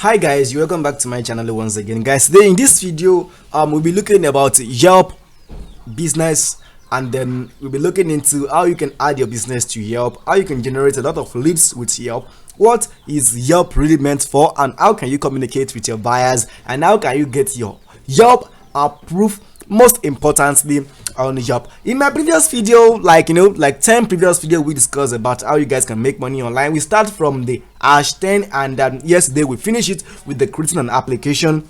Hi guys, welcome back to my channel once again. Guys, today in this video we'll be looking about Yelp business, and then we'll be looking into how you can add your business to Yelp, how you can generate a lot of leads with Yelp, what is Yelp really meant for, and how can you communicate with your buyers, and how can you get your Yelp approved, most importantly on Yelp. In my previous video, like 10 previous video, we discussed about how you guys can make money online. We start from the hash 10, and yesterday we finish it with the creating an application,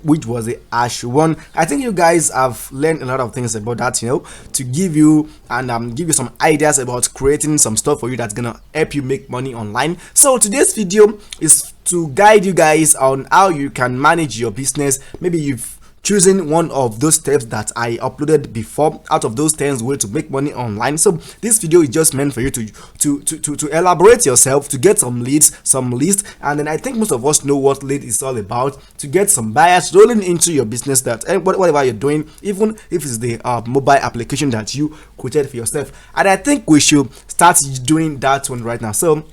which was a hash 1. I think you guys have learned a lot of things about that, to give you and give you some ideas about creating some stuff for you that's gonna help you make money online. So today's video is to guide you guys on how you can manage your business. Maybe you've choosing one of those steps that I uploaded before out of those 10 ways to make money online. So this video is just meant for you to elaborate yourself, to get some leads, some lists, and then I think most of us know what lead is all about, to get some buyers rolling into your business, that whatever you're doing, even if it's the mobile application that you created for yourself. And I think we should start doing that one right now. So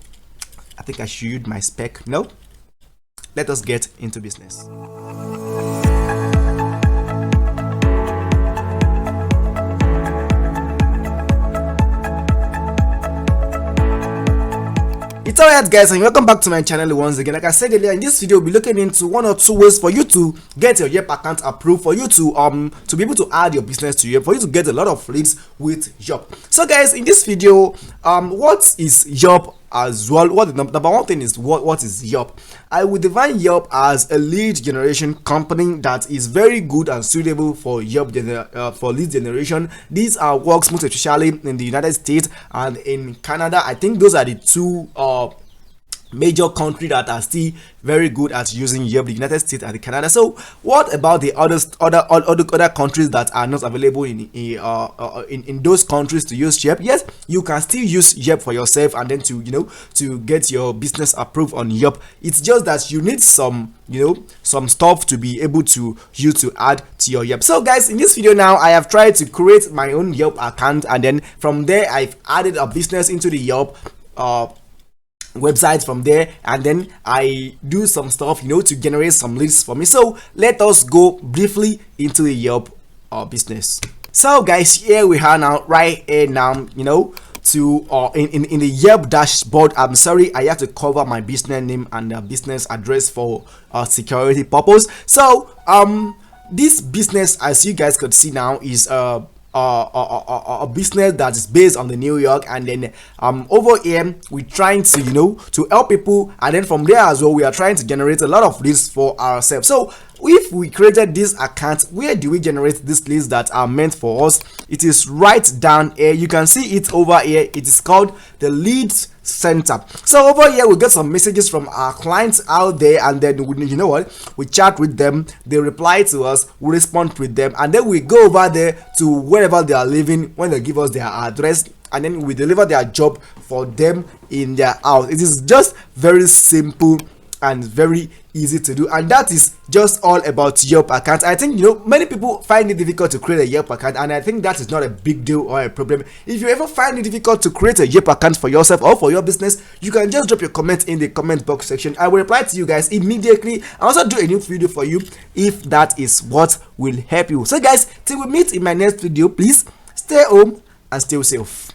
I think I should use my spec. Let us get into business. It's alright guys, and welcome back to my channel once again. Like I said earlier, in this video we'll be looking into one or two ways for you to get your Yelp account approved, for you to be able to add your business to Yelp, for you to get a lot of leads with Yelp. So guys, in this video, what is Yelp as well? What the number one thing is, what is Yelp? I would define Yelp as a lead generation company that is very good and suitable for Yelp for lead generation. These works most especially in the United States and in Canada. I think those are the two major countries that are still very good at using Yelp, the United States and the Canada. So what about the other countries that are not available in those countries to use Yelp? Yes, you can still use Yelp for yourself and then to get your business approved on Yelp. It's just that you need some some stuff to be able to use to add to your Yelp. So guys, in this video now I have tried to create my own Yelp account, and then from there I've added a business into the Yelp website from there, and then I do some stuff to generate some leads for me. So let us go briefly into the Yelp business. So guys, here we are now, right here now, to in the Yelp dashboard. I'm sorry, I have to cover my business name and business address for security purpose. So this business, as you guys could see now, is a business that is based on the New York, and then over here we're trying to to help people, and then from there as well we are trying to generate a lot of leads for ourselves. So if we created this account, where do we generate these leads that are meant for us? It is right down here. You can see it over here. It is called the leads center. So over here we get some messages from our clients out there, and then we chat with them, they reply to us, we respond with them, and then we go over there to wherever they are living when they give us their address, and then we deliver their job for them in their house. It is just very simple and very easy to do, and that is just all about Yelp account. I think many people find it difficult to create a Yelp account, and I think that is not a big deal or a problem. If you ever find it difficult to create a Yelp account for yourself or for your business, you can just drop your comment in the comment box section. I will reply to you guys immediately. I also do a new video for you if that is what will help you. So guys, till we meet in my next video, please stay home and stay safe.